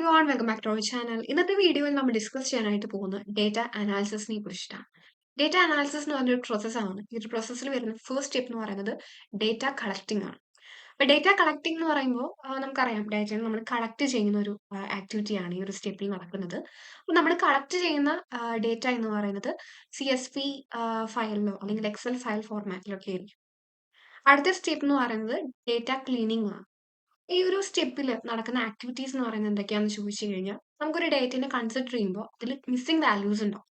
Everyone welcome back to our channel. ഇന്നത്തെ വീഡിയോയിൽ നമ്മൾ ഡിസ്കസ് ചെയ്യാനായിട്ട് പോകുന്നത് ഡേറ്റ അനാലിസിസിനെ കുറിച്ചിട്ടാണ്. ഡേറ്റ അനാലിസിസ് എന്ന് പറഞ്ഞൊരു പ്രോസസ്സാണ്. ഈ ഒരു പ്രോസസ്സിൽ വരുന്ന ഫസ്റ്റ് സ്റ്റെപ്പ് എന്ന് പറയുന്നത് ഡേറ്റ കളക്ടിംഗ് ആണ്. അപ്പോൾ ഡേറ്റ കളക്ടിംഗ് എന്ന് പറയുമ്പോൾ നമുക്കറിയാം ഡേറ്റ നമ്മൾ കളക്ട് ചെയ്യുന്ന ഒരു ആക്ടിവിറ്റിയാണ് ഈ ഒരു സ്റ്റെപ്പിൽ നടക്കുന്നത്. അപ്പോൾ നമ്മൾ കളക്ട് ചെയ്യുന്ന ഡേറ്റ എന്ന് പറയുന്നത് CSV ഫയലിലോ അല്ലെങ്കിൽ എക്സൽ ഫയൽ ഫോർമാറ്റിലൊക്കെ ആയിരിക്കും. അടുത്ത സ്റ്റെപ്പ് എന്ന് പറയുന്നത് ഡേറ്റ ക്ലീനിങ് ആണ്. ഈ ഒരു സ്റ്റെപ്പിൽ നടക്കുന്ന ആക്ടിവിറ്റീസ് എന്ന് പറയുന്നത് എന്തൊക്കെയാണെന്ന് ചോദിച്ചു കഴിഞ്ഞാൽ നമുക്കൊരു ഡേറ്റിനെ കൺസിഡർ ചെയ്യുമ്പോൾ അതിൽ മിസ്സിംഗ് വാല്യൂസ് ഉണ്ടാവും.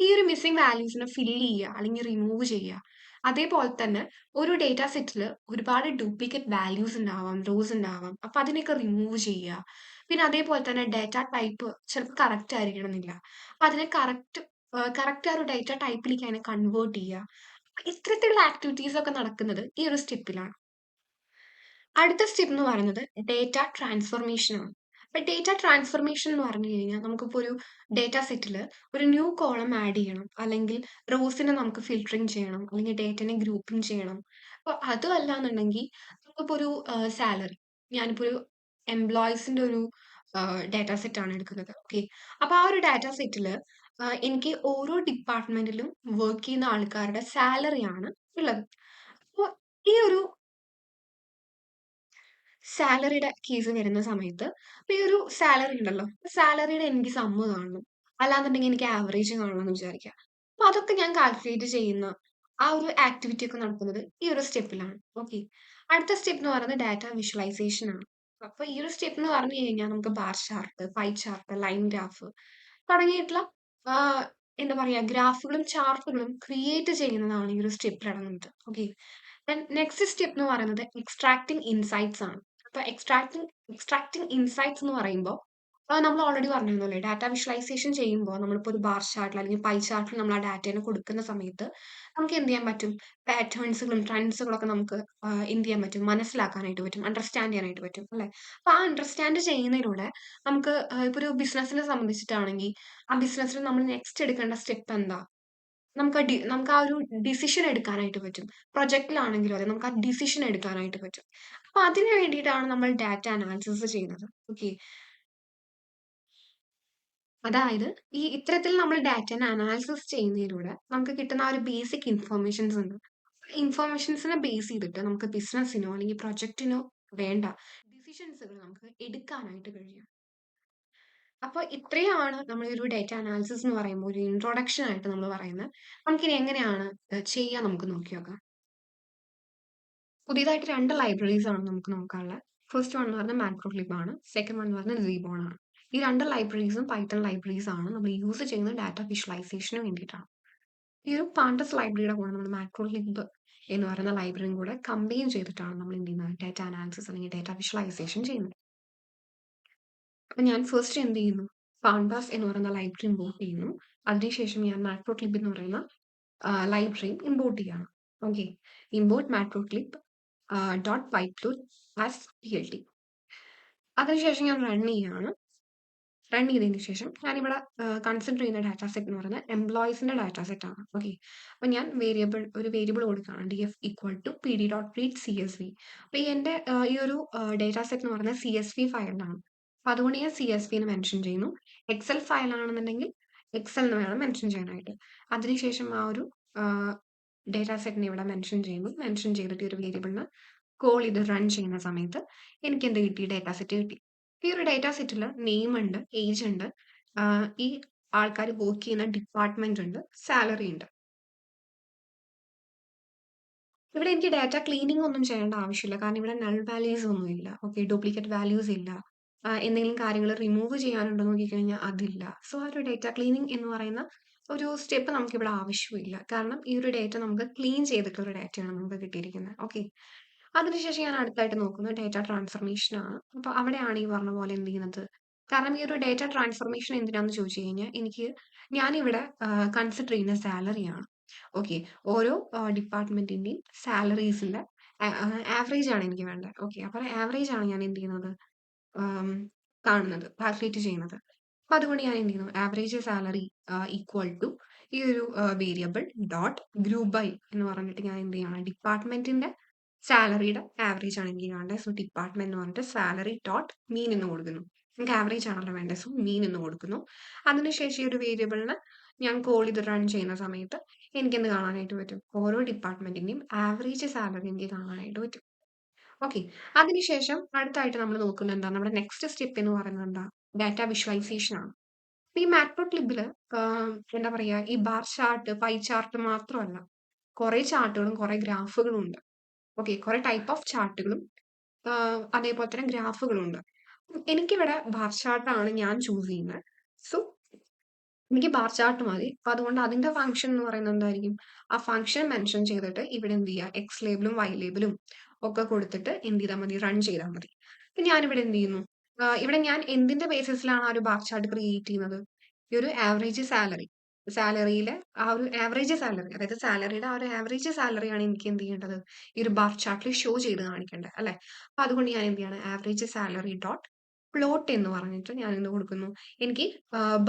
ഈ ഒരു മിസ്സിംഗ് വാല്യൂസിനെ ഫില്ല് ചെയ്യുക അല്ലെങ്കിൽ റിമൂവ് ചെയ്യുക. അതേപോലെ തന്നെ ഒരു ഡേറ്റ സെറ്റിൽ ഒരുപാട് ഡ്യൂപ്ലിക്കേറ്റ് വാല്യൂസ് ഉണ്ടാവാം, റോസ് ഉണ്ടാവാം. അപ്പൊ അതിനൊക്കെ റിമൂവ് ചെയ്യുക. പിന്നെ അതേപോലെ തന്നെ ഡേറ്റ ടൈപ്പ് ചിലപ്പോൾ കറക്റ്റ് ആയിരിക്കണമെന്നില്ല. അപ്പൊ അതിനെ കറക്റ്റ് ആ ഒരു ഡേറ്റ ടൈപ്പിലേക്ക് അതിനെ കൺവേർട്ട് ചെയ്യുക. ഇത്തരത്തിലുള്ള ആക്ടിവിറ്റീസ് ഒക്കെ നടക്കുന്നത് ഈ ഒരു സ്റ്റെപ്പിലാണ്. അടുത്ത സ്റ്റെപ്പ് എന്ന് പറയുന്നത് ഡേറ്റ ട്രാൻസ്ഫർമേഷൻ ആണ്. അപ്പൊ ഡേറ്റ ട്രാൻസ്ഫർമേഷൻ എന്ന് പറഞ്ഞു കഴിഞ്ഞാൽ നമുക്കിപ്പോൾ ഒരു ഡേറ്റ സെറ്റിൽ ഒരു ന്യൂ കോളം ആഡ് ചെയ്യണം, അല്ലെങ്കിൽ റോസിനെ നമുക്ക് ഫിൽറ്ററിങ് ചെയ്യണം, അല്ലെങ്കിൽ ഡേറ്റനെ ഗ്രൂപ്പിംഗ് ചെയ്യണം. അപ്പോൾ അതും അല്ല എന്നുണ്ടെങ്കിൽ നമുക്കിപ്പോൾ ഒരു സാലറി, ഞാനിപ്പോൾ ഒരു എംപ്ലോയീസിന്റെ ഒരു ഡാറ്റ സെറ്റ് ആണ് എടുക്കുന്നത്. ഓക്കെ, അപ്പൊ ആ ഒരു ഡാറ്റ സെറ്റിൽ എനിക്ക് ഓരോ ഡിപ്പാർട്ട്മെന്റിലും വർക്ക് ചെയ്യുന്ന ആൾക്കാരുടെ സാലറിയാണ് ഉള്ളത്. അപ്പോൾ ഈ ഒരു സാലറിയുടെ കേസ് വരുന്ന സമയത്ത് ഇപ്പൊ ഈ ഒരു സാലറി ഉണ്ടല്ലോ, സാലറിയുടെ എനിക്ക് സമ്മ് കാണണം, അല്ലാന്നുണ്ടെങ്കിൽ എനിക്ക് ആവറേജ് കാണണം എന്ന് വിചാരിക്കാം. അപ്പൊ അതൊക്കെ ഞാൻ കാൽക്കുലേറ്റ് ചെയ്യുന്ന ആ ഒരു ആക്ടിവിറ്റി ഒക്കെ നടക്കുന്നത് ഈ ഒരു സ്റ്റെപ്പിലാണ്. ഓക്കെ, അടുത്ത സ്റ്റെപ്പ് എന്ന് പറയുന്നത് ഡാറ്റ വിഷ്വലൈസേഷൻ ആണ്. അപ്പൊ ഈ ഒരു സ്റ്റെപ്പ് എന്ന് പറഞ്ഞു കഴിഞ്ഞാൽ നമുക്ക് bar chart, pie chart, line graph തുടങ്ങിയിട്ടുള്ള ആ, എന്താ പറയാ, ഗ്രാഫുകളും ചാർട്ടുകളും ക്രിയേറ്റ് ചെയ്യുന്നതാണ് ഈ ഒരു സ്റ്റെപ്പിൽ അടങ്ങുന്നത്. ഓക്കെ, നെക്സ്റ്റ് സ്റ്റെപ്പ് എന്ന് പറയുന്നത് എക്സ്ട്രാക്ടിങ് ഇൻസൈറ്റ്സ് ആണ്. അപ്പൊ എക്സ്ട്രാക്ടിങ് ഇൻസൈറ്റ്സ് എന്ന് പറയുമ്പോൾ നമ്മൾ ഓൾറെഡി പറഞ്ഞിരുന്നല്ലേ, ഡാറ്റ വിഷ്വലൈസേഷൻ ചെയ്യുമ്പോൾ നമ്മളിപ്പോൾ ഒരു ബാർ ചാർട്ടിൽ അല്ലെങ്കിൽ പൈ ചാർട്ടിൽ നമ്മൾ ആ ഡാറ്റേനെ കൊടുക്കുന്ന സമയത്ത് നമുക്ക് എന്ത് ചെയ്യാൻ പറ്റും, പാറ്റേൺസുകളും ട്രെൻഡ്സുകളും ഒക്കെ നമുക്ക് എന്ത് ചെയ്യാൻ പറ്റും, മനസ്സിലാക്കാനായിട്ട് പറ്റും, അണ്ടർസ്റ്റാൻഡ് ചെയ്യാനായിട്ട് പറ്റും അല്ലെ. അപ്പൊ ആ അണ്ടർസ്റ്റാൻഡ് ചെയ്യുന്നതിലൂടെ നമുക്ക് ഇപ്പൊ ഒരു ബിസിനസിനെ സംബന്ധിച്ചിട്ടാണെങ്കിൽ ആ ബിസിനസ്സിൽ നമ്മൾ നെക്സ്റ്റ് എടുക്കേണ്ട സ്റ്റെപ്പ് എന്താ, നമുക്ക് ആ ഒരു ഡിസിഷൻ എടുക്കാനായിട്ട് പറ്റും. പ്രൊജക്റ്റിലാണെങ്കിലും അതെ, നമുക്ക് ആ ഡിസിഷൻ എടുക്കാനായിട്ട് പറ്റും. അപ്പൊ അതിന് വേണ്ടിയിട്ടാണ് നമ്മൾ ഡാറ്റ അനാലിസിസ് ചെയ്യുന്നത്. ഓക്കെ, അതായത് ഈ ഇത്തരത്തിൽ നമ്മൾ ഡാറ്റനെ അനാലിസിസ് ചെയ്യുന്നതിലൂടെ നമുക്ക് കിട്ടുന്ന ആ ഒരു ബേസിക് ഇൻഫർമേഷൻസ് ഉണ്ട്. ഇൻഫർമേഷൻസിനെ ബേസ് ചെയ്തിട്ട് നമുക്ക് ബിസിനസ്സിനോ അല്ലെങ്കിൽ പ്രൊജക്റ്റിനോ വേണ്ട ഡിസിഷൻസുകൾ നമുക്ക് എടുക്കാനായിട്ട് കഴിയും. അപ്പൊ ഇത്രയാണ് നമ്മൾ ഒരു ഡാറ്റ അനാലിസിസ് എന്ന് പറയുമ്പോൾ ഒരു ഇൻട്രൊഡക്ഷൻ ആയിട്ട് നമ്മൾ പറയുന്നത്. നമുക്കിനി എങ്ങനെയാണ് ചെയ്യാൻ നമുക്ക് നോക്കി നോക്കാം. പുതിയതായിട്ട് 2 ലൈബ്രറീസ് ആണ് നമുക്ക് നോക്കാനുള്ളത്. ഫസ്റ്റ് വൺ എന്ന് പറഞ്ഞാൽ മാക്രോലിബ് ആണ്. സെക്കൻഡ് വൺ എന്ന് പറഞ്ഞാൽ സീബോൺ ആണ്. ഈ 2 ലൈബ്രറീസും പൈത്തൺ ലൈബ്രറീസ് ആണ് നമ്മൾ യൂസ് ചെയ്യുന്ന ഡാറ്റ വിഷ്വലൈസേഷന് വേണ്ടിയിട്ടാണ്. ഈ ഒരു പാണ്ടസ് ലൈബ്രറിയുടെ കൂടെ നമ്മൾ മാക്രോലിബ് എന്ന് പറയുന്ന ലൈബ്രറിയും കൂടെ കമ്പൈൻ ചെയ്തിട്ടാണ് നമ്മൾ എന്ത് ചെയ്യുന്നത്, ഡാറ്റ അനാലിസിസ് അല്ലെങ്കിൽ ഡാറ്റ വിഷ്വലൈസേഷൻ ചെയ്യുന്നത്. അപ്പൊ ഞാൻ ഫസ്റ്റ് എന്ത് ചെയ്യുന്നു, പാണ്ടാസ് എന്ന് പറയുന്ന ലൈബ്രറി ഇമ്പോർട്ട് ചെയ്യുന്നു. അതിനുശേഷം ഞാൻ മാക്രോലിബ് എന്ന് പറയുന്ന ലൈബ്രറി ഇമ്പോർട്ട് ചെയ്യാണ്. ഓക്കെ, ഇമ്പോർട്ട് മാക്രോലിബ് .python as plt. അതിനുശേഷം ഞാൻ റൺ ചെയ്യാണ്. റൺ ചെയ്തതിന് ശേഷം ഞാനിവിടെ കൺസിഡർ ചെയ്യുന്ന ഡാറ്റ സെറ്റ് എന്ന് പറയുന്നത് എംപ്ലോയീസിന്റെ ഡാറ്റ സെറ്റ് ആണ്. ഓക്കെ, അപ്പൊ ഞാൻ ഒരു വേരിയബിൾ കൊടുക്കുകയാണ്, df ഈക്വൽ ടു pd.read.csv. അപ്പൊ ഈ എന്റെ ഈ ഒരു ഡാറ്റ സെറ്റ് എന്ന് പറയുന്നത് CSV ഫയലാണ്. അപ്പൊ അതുകൊണ്ട് ഞാൻ CSV എന്ന് മെൻഷൻ ചെയ്യുന്നു. എക്സൽ ഫയൽ ആണെന്നുണ്ടെങ്കിൽ എക്സൽ എന്ന് വേണം മെൻഷൻ ചെയ്യാനായിട്ട്. അതിനുശേഷം ആ ഒരു ഡാറ്റ സെറ്റിനെ ഇവിടെ മെൻഷൻ ചെയ്യുന്നു. മെൻഷൻ ചെയ്തിട്ട് ഒരു വേരിയബിളിന് കോൾ ചെയ്ത് റൺ ചെയ്യുന്ന സമയത്ത് എനിക്ക് എന്ത് കിട്ടി, ഡാറ്റ സെറ്റ് കിട്ടി. ഈ ഒരു ഡാറ്റ സെറ്റിൽ നെയിം ഉണ്ട്, ഏജ് ഉണ്ട്, ഈ ആൾക്കാർ വർക്ക് ചെയ്യുന്ന ഡിപ്പാർട്ട്മെന്റ് ഉണ്ട്, സാലറി ഉണ്ട്. ഇവിടെ എനിക്ക് ഡാറ്റ ക്ലീനിങ് ഒന്നും ചെയ്യേണ്ട ആവശ്യമില്ല, കാരണം ഇവിടെ നൾ വാല്യൂസ് ഒന്നും ഇല്ല. ഓക്കെ, ഡ്യൂപ്ലിക്കേറ്റ് വാല്യൂസ് ഇല്ല. എന്തെങ്കിലും കാര്യങ്ങൾ റിമൂവ് ചെയ്യാനുണ്ടോ നോക്കിക്കഴിഞ്ഞാൽ അതില്ല. സോ ആ ഒരു ഡാറ്റ ക്ലീനിങ് എന്ന് പറയുന്ന ഒരു സ്റ്റെപ്പ് നമുക്ക് ഇവിടെ ആവശ്യമില്ല, കാരണം ഈ ഒരു ഡാറ്റ നമുക്ക് ക്ലീൻ ചെയ്തിട്ടുള്ള ഡാറ്റയാണ് നമുക്ക് കിട്ടിയിരിക്കുന്നത്. ഓക്കെ, അതിനുശേഷം ഞാൻ അടുത്തായിട്ട് നോക്കുന്നത് ഡാറ്റ ട്രാൻസ്ഫർമേഷൻ ആണ്. അപ്പൊ അവിടെയാണ് ഈ പറഞ്ഞ പോലെ എന്ത് ചെയ്യുന്നത്, കാരണം ഈ ഒരു ഡാറ്റ ട്രാൻസ്ഫർമേഷൻ എന്തിനാന്ന് ചോദിച്ചു കഴിഞ്ഞാൽ ഞാനിവിടെ കൺസിഡർ ചെയ്യുന്ന സാലറിയാണ്. ഓക്കെ, ഓരോ ഡിപ്പാർട്ട്മെന്റിന്റെയും സാലറീസിന്റെ ആവറേജ് ആണ് എനിക്ക് വേണ്ടത്. ഓക്കെ, അപ്പൊ ആവറേജ് ആണ് ഞാൻ എന്ത് ചെയ്യുന്നത്, കാണുന്നത്, കാൽക്കുലേറ്റ് ചെയ്യുന്നത്. അപ്പൊ അതുകൊണ്ട് ഞാൻ എന്ത് ചെയ്യുന്നു, ആവറേജ് സാലറി ഈക്വൽ ടു ഈ ഒരു വേരിയബിൾ ഡോട്ട് ഗ്രൂപ്പ് ബൈ എന്ന് പറഞ്ഞിട്ട് ഞാൻ എന്ത് ചെയ്യണം, ഡിപ്പാർട്ട്മെന്റിന്റെ സാലറിയുടെ ആവറേജ് ആണ് എനിക്ക് കാണേണ്ടത്. സോ ഡിപ്പാർട്ട്മെന്റ് എന്ന് പറഞ്ഞിട്ട് സാലറി ഡോട്ട് മീൻ എന്ന് കൊടുക്കുന്നു. നമുക്ക് ആവറേജ് ആണല്ലോ വേണ്ടത്. സോ മീൻ എന്ന് കൊടുക്കുന്നു. അതിനുശേഷം ഈ ഒരു വേരിയബിളിന് ഞാൻ കോൾ ചെയ്ത് റൺ ചെയ്യുന്ന സമയത്ത് എനിക്കെന്ത് കാണാനായിട്ട് പറ്റും? ഓരോ ഡിപ്പാർട്ട്മെന്റിന്റെയും ആവറേജ് സാലറി എനിക്ക് കാണാനായിട്ട് പറ്റും. ഓക്കെ. അതിനുശേഷം അടുത്തായിട്ട് നമ്മൾ നോക്കുന്നത് എന്താണ്? നമ്മുടെ നെക്സ്റ്റ് സ്റ്റെപ്പ് എന്ന് പറയുന്നത് എന്താ? ഡാറ്റ വിഷ്വലൈസേഷൻ ആണ്. അപ്പൊ ഈ മാറ്റ്പ്ലോട്ലിബില് എന്താ പറയാ, ഈ ബാർ ചാർട്ട്, പൈ ചാർട്ട് മാത്രമല്ല. കുറെ ചാർട്ടുകളും കുറെ ഗ്രാഫുകളും ഉണ്ട്. ഓക്കെ. കുറെ ടൈപ്പ് ഓഫ് ചാർട്ടുകളും അതേപോലെ തന്നെ ഗ്രാഫുകളും ഉണ്ട്. എനിക്കിവിടെ ബാർ ചാർട്ടാണ് ഞാൻ ചൂസ് ചെയ്യുന്നത്. സോ എനിക്ക് ബാർ ചാർട്ട് മതി. അപ്പൊ അതുകൊണ്ട് അതിന്റെ ഫംഗ്ഷൻ എന്ന് പറയുന്നത് എന്തായിരിക്കും? ആ ഫംഗ്ഷൻ മെൻഷൻ ചെയ്തിട്ട് ഇവിടെ എന്ത് ചെയ്യുക? എക്സ് ലേബിളും വൈ ലേബിളും ഒക്കെ കൊടുത്തിട്ട് എന്ത് ചെയ്താൽ മതി? റൺ ചെയ്താൽ മതി. അപ്പൊ ഞാനിവിടെ എന്ത് ചെയ്യുന്നു? ഇവിടെ ഞാൻ എന്തിന്റെ ബേസിസിലാണ് ആ ഒരു ബാർ ചാർട്ട് ക്രിയേറ്റ് ചെയ്യുന്നത്? ഈ ഒരു ആവറേജ് സാലറി. സാലറിയിലെ ആ ഒരു ആവറേജ് സാലറി, അതായത് സാലറിയുടെ ആ ഒരു ആവറേജ് സാലറിയാണ് എനിക്ക് എന്ത് ചെയ്യേണ്ടത്? ഈ ഒരു ബാർ ചാർട്ടിൽ ഷോ ചെയ്ത് കാണിക്കേണ്ടത് അല്ലെ? അപ്പൊ അതുകൊണ്ട് ഞാൻ എന്ത് ചെയ്യാണ്? ആവറേജ് സാലറി ഡോട്ട് പ്ലോട്ട് എന്ന് പറഞ്ഞിട്ട് ഞാൻ എന്ത് കൊടുക്കുന്നു? എനിക്ക്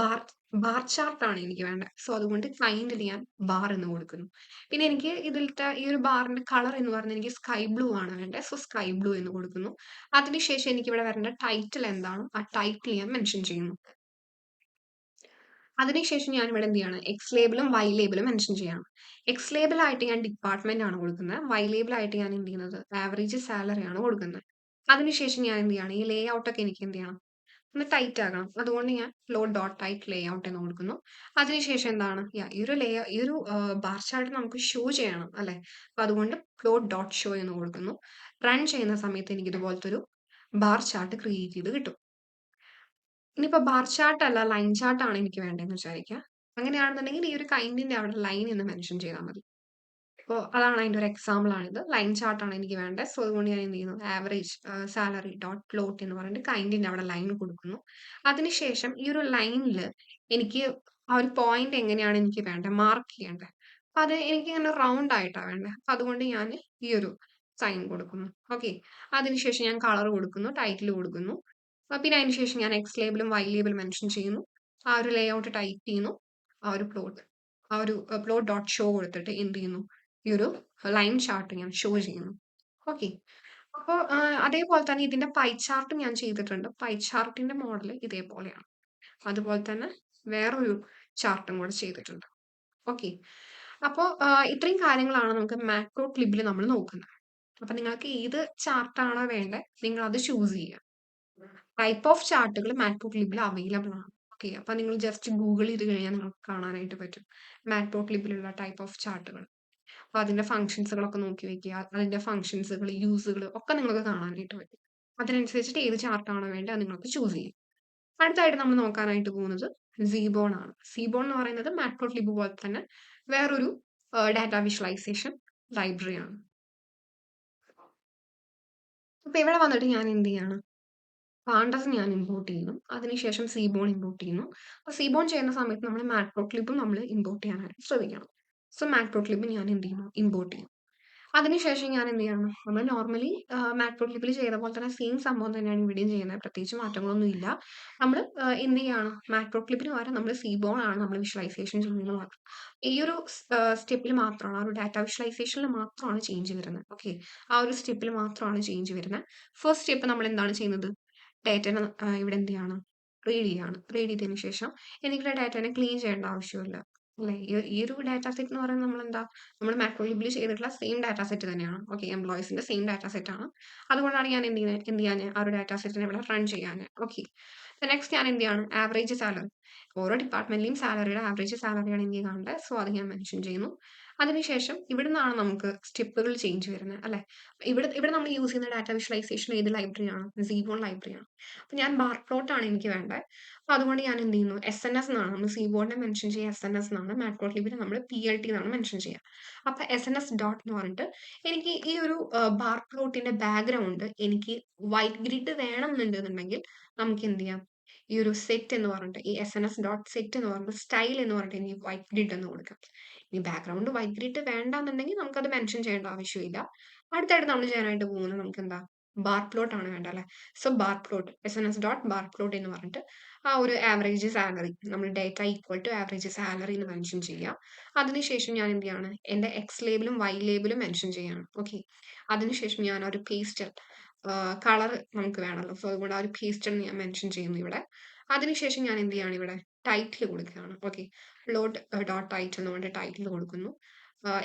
ബാർ ബാർ ചാർട്ടാണ് എനിക്ക് വേണ്ടത്. സോ അതുകൊണ്ട് ഫൈൻഡിൽ ഞാൻ ബാർ എന്ന് കൊടുക്കുന്നു. പിന്നെ എനിക്ക് ഇതിലത്തെ ഈ ഒരു ബാറിന്റെ കളർ എന്ന് പറഞ്ഞാൽ എനിക്ക് സ്കൈ ബ്ലൂ ആണ് വേണ്ടത്. സോ സ്കൈ ബ്ലൂ എന്ന് കൊടുക്കുന്നു. അതിനുശേഷം എനിക്ക് ഇവിടെ വരേണ്ട ടൈറ്റിൽ എന്താണോ ആ ടൈറ്റിൽ ഞാൻ മെൻഷൻ ചെയ്യുന്നു. അതിനുശേഷം ഞാൻ ഇവിടെ എന്ത് ചെയ്യാണ്? എക്സ് ലേബിളും വൈ ലേബിളും മെൻഷൻ ചെയ്യണം. എക്സ് ലേബിൾ ആയിട്ട് ഞാൻ ഡിപ്പാർട്ട്മെന്റ് ആണ് കൊടുക്കുന്നത്. വൈ ലേബിൾ ആയിട്ട് ഞാൻ എന്ത് ചെയ്യുന്നത്? ആവറേജ് സാലറി ആണ് കൊടുക്കുന്നത്. അതിനുശേഷം ഞാൻ എന്ത് ചെയ്യാണ്? ഈ ലേ ഔട്ട് ഒക്കെ എനിക്ക് എന്ത് ചെയ്യണം? ഒന്ന് ടൈറ്റ് ആകണം. അതുകൊണ്ട് ഞാൻ ഫ്ലോട്ട് ഡോട്ട് ടൈറ്റ് ലേ ഔട്ട് എന്ന് കൊടുക്കുന്നു. അതിനുശേഷം എന്താണ്? ഈ ഒരു ബാർ ചാർട്ട് നമുക്ക് ഷോ ചെയ്യണം അല്ലെ? അപ്പൊ അതുകൊണ്ട് ഫ്ലോട്ട് ഡോട്ട് ഷോ എന്ന് കൊടുക്കുന്നു. റൺ ചെയ്യുന്ന സമയത്ത് എനിക്ക് ഇതുപോലത്തെ ഒരു ബാർ ചാർട്ട് ക്രിയേറ്റ് ചെയ്ത് കിട്ടും. ഇനിയിപ്പോ ബാർ ചാർട്ട് അല്ല ലൈൻ ചാർട്ട് ആണ് എനിക്ക് വേണ്ടതെന്ന് വിചാരിക്കുക. അങ്ങനെയാണെന്നുണ്ടെങ്കിൽ ഈ ഒരു കൈൻഡിന്റെ അവിടെ ലൈൻ എന്ന് മെൻഷൻ ചെയ്താൽ മതി. അപ്പോൾ അതാണ് അതിന്റെ ഒരു എക്സാമ്പിൾ ആണിത്. ലൈൻ ചാർട്ട് ആണ് എനിക്ക് വേണ്ടത്. സോ അതുകൊണ്ട് ഞാൻ എന്ത് ചെയ്യുന്നു? ആവറേജ് സാലറി ഡോട്ട് പ്ലോട്ട് എന്ന് പറഞ്ഞിട്ട് കൈൻഡിന്റെ അവിടെ ലൈൻ കൊടുക്കുന്നു. അതിനുശേഷം ഈ ഒരു ലൈനിൽ എനിക്ക് ആ ഒരു പോയിന്റ് എങ്ങനെയാണ് എനിക്ക് വേണ്ടത്? മാർക്ക് ചെയ്യേണ്ടത്. അപ്പൊ അത് എനിക്ക് ഇങ്ങനെ റൗണ്ട് ആയിട്ടാണ് വേണ്ടത്. അപ്പൊ അതുകൊണ്ട് ഞാൻ ഈ ഒരു സൈൻ കൊടുക്കുന്നു. ഓക്കെ. അതിനുശേഷം ഞാൻ കളർ കൊടുക്കുന്നു, ടൈറ്റിൽ കൊടുക്കുന്നു. പിന്നെ അതിനുശേഷം ഞാൻ എക്സ് ലേബിളും വൈ ലേബിളും മെൻഷൻ ചെയ്യുന്നു. ആ ഒരു ലേ ഔട്ട് ടൈപ്പ് ചെയ്യുന്നു. ആ ഒരു പ്ലോട്ട് പ്ലോട്ട് ഡോട്ട് ഷോ കൊടുത്തിട്ട് എന്ത് ചെയ്യുന്നു? ഈ ഒരു ലൈൻ ചാർട്ട് ഞാൻ ഷോ ചെയ്യുന്നു. ഓക്കെ. അപ്പോൾ അതേപോലെ തന്നെ ഇതിന്റെ പൈ ചാർട്ടും ഞാൻ ചെയ്തിട്ടുണ്ട്. പൈ ചാർട്ടിന്റെ മോഡൽ ഇതേപോലെയാണ്. അതുപോലെ തന്നെ വേറൊരു ചാർട്ടും കൂടെ ചെയ്തിട്ടുണ്ട്. ഓക്കെ. അപ്പോൾ ഇത്രയും കാര്യങ്ങളാണ് നമുക്ക് മാക്രോക്ലിബിൽ നമ്മൾ നോക്കുന്നത്. അപ്പൊ നിങ്ങൾക്ക് ഏത് ചാർട്ടാണോ വേണ്ടത് നിങ്ങൾ അത് ചൂസ് ചെയ്യുക. ടൈപ്പ് ഓഫ് ചാർട്ടുകൾ മാറ്റ്പ്ലോട്ലിബിൽ അവൈലബിൾ ആണ്. ഓക്കെ. അപ്പൊ നിങ്ങൾ ജസ്റ്റ് ഗൂഗിൾ ചെയ്ത് കഴിഞ്ഞാൽ നിങ്ങൾക്ക് കാണാനായിട്ട് പറ്റും മാറ്റ്പ്ലോട്ലിബിലുള്ള ടൈപ്പ് ഓഫ് ചാർട്ടുകൾ. അപ്പൊ അതിന്റെ ഫംഗ്ഷൻസുകളൊക്കെ നോക്കി വെക്കുക. അതിന്റെ ഫംഗ്ഷൻസുകൾ, യൂസുകൾ ഒക്കെ നിങ്ങൾക്ക് കാണാനായിട്ട് പറ്റും. അതിനനുസരിച്ചിട്ട് ഏത് ചാർട്ടാണോ വേണ്ടത് അത് നിങ്ങൾക്ക് ചൂസ് ചെയ്യും. അടുത്തായിട്ട് നമ്മൾ നോക്കാനായിട്ട് പോകുന്നത് സീബോൺ ആണ്. സീബോൺ എന്ന് പറയുന്നത് മാറ്റ്പ്ലോട്ലിബ് പോലെ തന്നെ വേറൊരു ഡാറ്റ വിഷ്വലൈസേഷൻ ലൈബ്രറി ആണ്. അപ്പൊ ഇവിടെ വന്നിട്ട് ഞാൻ എന്ത് ചെയ്യാണ്? പാണ്ടസ് ഞാൻ ഇമ്പോർട്ട് ചെയ്യുന്നു. അതിനുശേഷം സീബോൺ ഇമ്പോർട്ട് ചെയ്യുന്നു. അപ്പോൾ സീബോൺ ചെയ്യുന്ന സമയത്ത് നമ്മൾ മാറ്റ്പ്ലോട്ലിബും നമ്മൾ ഇമ്പോർട്ട് ചെയ്യാനായിട്ട് ശ്രദ്ധിക്കണം. സോ മാറ്റ്പ്ലോട്ലിബ് ഞാൻ എന്ത് ചെയ്യുന്നു? ഇമ്പോർട്ട് ചെയ്യും. അതിനുശേഷം ഞാൻ എന്ത് ചെയ്യണം? നമ്മൾ നോർമലി മാറ്റ്പ്ലോട്ലിബിൽ ചെയ്ത പോലെ തന്നെ സെയിം സംഭവം തന്നെയാണ് ഇവിടെയും ചെയ്യുന്നത്. പ്രത്യേകിച്ച് മാറ്റങ്ങളൊന്നും ഇല്ല. നമ്മൾ എന്ത് ചെയ്യാണ്? മാറ്റ്പ്ലോട്ലിബിന് പകരം നമ്മൾ സീബോൺ ആണ് നമ്മൾ വിഷ്വലൈസേഷൻ ചെയ്യുന്നത് മാത്രം. ഈ ഒരു സ്റ്റെപ്പിൽ മാത്രമാണ്, ആ ഒരു ഡാറ്റ വിഷ്വലൈസേഷനിൽ മാത്രമാണ് ചേഞ്ച് വരുന്നത്. ഓക്കെ. ആ ഒരു സ്റ്റെപ്പിൽ മാത്രമാണ് ചേഞ്ച് വരുന്നത്. ഫസ്റ്റ് സ്റ്റെപ്പ് നമ്മൾ എന്താണ് ചെയ്യുന്നത്? ഡാറ്റേനെ ഇവിടെ എന്ത് ചെയ്യാണ്? റീഡ് ചെയ്യാണ്. റീഡ് ചെയ്തതിന് ശേഷം എനിക്കിവിടെ ഡാറ്റേനെ ക്ലീൻ ചെയ്യേണ്ട ആവശ്യമില്ല. അല്ലേ? ഈ ഒരു ഡാറ്റ സെറ്റ് എന്ന് പറയുന്നത് നമ്മളെന്താ? നമ്മൾ മാക്രോലിബിൽ ചെയ്തിട്ടുള്ള സെയിം ഡാറ്റ സെറ്റ് തന്നെയാണ്. ഓക്കെ. എംപ്ലോയീസിന്റെ സെയിം ഡാറ്റ സെറ്റ് ആണ്. അതുകൊണ്ടാണ് ഞാൻ എന്ത് ചെയ്യാന് ആ ഒരു ഡാറ്റ സെറ്റിനെ ഇവിടെ റൺ ചെയ്യാന്. ഓക്കെ. നെക്സ്റ്റ് ഞാൻ എന്ത് ചെയ്യാണ്? Average salary. ഓരോ ഡിപ്പാർട്ട്മെന്റിലെയും സാലറിയുടെ ആവറേജ് സാലറിയാണ് എനിക്ക് കാണേണ്ടത്. സോ അത് ഞാൻ മെൻഷൻ ചെയ്യുന്നു. അതിനുശേഷം ഇവിടുന്നാണ് നമുക്ക് സ്റ്റെപ്പുകൾ ചേഞ്ച് വരുന്നത് അല്ലെ? ഇവിടെ നമ്മൾ യൂസ് ചെയ്യുന്ന ഡാറ്റ വിഷ്വലൈസേഷൻ ഏത് ലൈബ്രറിയാണ്? സീബോൺ ലൈബ്രറിയാണ്. അപ്പൊ ഞാൻ ബാർ പ്ലോട്ട് ആണ് എനിക്ക് വേണ്ടത്. അപ്പൊ അതുകൊണ്ട് ഞാൻ എന്ത് ചെയ്യുന്നു? SNS എന്നാണ് നമ്മൾ സീബോണിനെ മെൻഷൻ ചെയ്യുക. SNS എന്നാണ്. മാറ്റ്പ്ലോട്ലിബിൽ നമ്മൾ PLT എന്നാണ് മെൻഷൻ ചെയ്യുക. അപ്പൊ SNS ഡോട്ട് എന്ന് പറഞ്ഞിട്ട് എനിക്ക് ഈ ഒരു ബാർ പ്ലോട്ടിന്റെ ബാക്ക്ഗ്രൗണ്ട് എനിക്ക് വൈറ്റ് ഗ്രിഡ് വേണമെന്നുണ്ടെന്നുണ്ടെങ്കിൽ നമുക്ക് എന്ത് ചെയ്യാം? ഈ ഒരു സെറ്റ് എന്ന് പറഞ്ഞിട്ട് ഈ SNS ഡോട്ട് സെറ്റ് എന്ന് പറഞ്ഞിട്ട് സ്റ്റൈൽ എന്ന് പറഞ്ഞിട്ട് എനിക്ക് വൈറ്റ് ഗ്രിഡ് എന്ന് കൊടുക്കാം. ഇനി ബാക്ക്ഗ്രൗണ്ട് വൈറ്റ് ഗ്രിഡ് വേണ്ടാന്നുണ്ടെങ്കിൽ നമുക്കത് മെൻഷൻ ചെയ്യേണ്ട ആവശ്യമില്ല. അടുത്തായിട്ട് നമ്മൾ ചെയ്യാനായിട്ട് പോകുന്നത് നമുക്ക് എന്താ? ബാർ പ്ലോട്ട് ആണ് വേണ്ടത് അല്ലെ? So bar plot SNS dot bar plot എന്ന് പറഞ്ഞിട്ട് ആ ഒരു ആവറേജ് സാലറി നമ്മൾ data equal to average salary എന്ന് മെൻഷൻ ചെയ്യാം. അതിനുശേഷം ഞാൻ എന്ത് ചെയ്യാണ്? എന്റെ എക്സ് ലേബിളും വൈ ലേബിളും മെൻഷൻ ചെയ്യണം. ഓക്കെ. അതിനുശേഷം ഞാൻ ഒരു പേസ്റ്റ് കളർ നമുക്ക് വേണമല്ലോ. സോ അതുകൊണ്ട് ആ ഒരു പേസ്റ്റൺ ഞാൻ മെൻഷൻ ചെയ്യുന്നു ഇവിടെ. അതിനുശേഷം ഞാൻ എന്ത് ചെയ്യാണ് ഇവിടെ ടൈറ്റിൽ കൊടുക്കുകയാണ്. ഓക്കെ. ലോഡ് ഡോട്ട് ടൈറ്റിൽ എന്നുകൊണ്ട് ടൈറ്റിൽ കൊടുക്കുന്നു.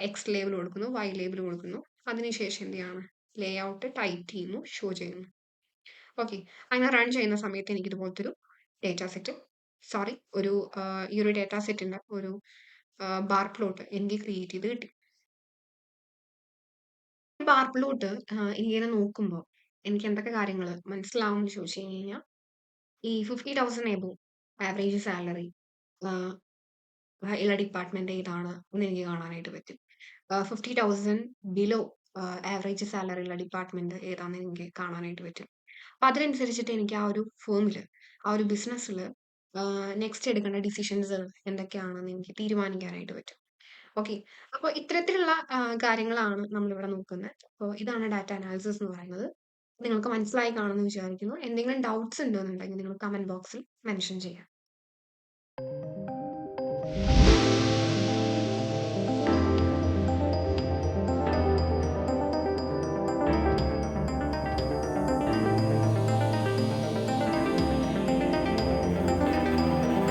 എക്സ് ലേബൽ കൊടുക്കുന്നു, വൈ ലേബൽ കൊടുക്കുന്നു. അതിനുശേഷം എന്ത് ചെയ്യാണ് ലേ ഔട്ട് ടൈറ്റ് ചെയ്യുന്നു, ഷോ ചെയ്യുന്നു. ഓക്കെ. അങ്ങനെ റൺ ചെയ്യുന്ന സമയത്ത് എനിക്ക് ഇതുപോലത്തെ ഒരു ഡേറ്റ സെറ്റ് സോറി ഒരു ഈ ഒരു ഡേറ്റ സെറ്റിന്റെ ഒരു ബാർ പ്ലോട്ട് എനിക്ക് ക്രിയേറ്റ് ചെയ്ത് കിട്ടി. ബാർ പ്ലോട്ട് ഇങ്ങനെ നോക്കുമ്പോൾ എനിക്ക് എന്തൊക്കെ കാര്യങ്ങൾ മനസ്സിലാവും എന്ന് ചോദിച്ചു കഴിഞ്ഞാൽ ഈ 50,000 എബോവ് ആവറേജ് സാലറി ഉള്ള ഡിപ്പാർട്ട്മെന്റ് ഏതാണ് എന്ന് എനിക്ക് കാണാനായിട്ട് പറ്റും. 50,000 ബിലോ ആവറേജ് സാലറി ഉള്ള ഡിപ്പാർട്ട്മെന്റ് ഏതാണെന്ന് എനിക്ക് കാണാനായിട്ട് പറ്റും. അപ്പൊ അതിനനുസരിച്ചിട്ട് എനിക്ക് ആ ഒരു ഫേമില് ആ ഒരു ബിസിനസ്സിൽ നെക്സ്റ്റ് എടുക്കേണ്ട ഡിസിഷൻസ് എന്തൊക്കെയാണെന്ന് എനിക്ക് തീരുമാനിക്കാനായിട്ട് പറ്റും. ഓക്കെ. അപ്പോൾ ഇത്തരത്തിലുള്ള കാര്യങ്ങളാണ് നമ്മളിവിടെ നോക്കുന്നത്. അപ്പോൾ ഇതാണ് ഡാറ്റ അനാലിസിസ് എന്ന് പറയുന്നത്. നിങ്ങൾക്ക് മനസ്സിലായി കാണുമെന്ന് വിചാരിക്കുന്നു. എന്തെങ്കിലും ഡൗട്ട്സ് ഉണ്ടെന്നുണ്ടെങ്കിൽ നിങ്ങൾ കമന്റ് ബോക്സിൽ മെൻഷൻ ചെയ്യാം.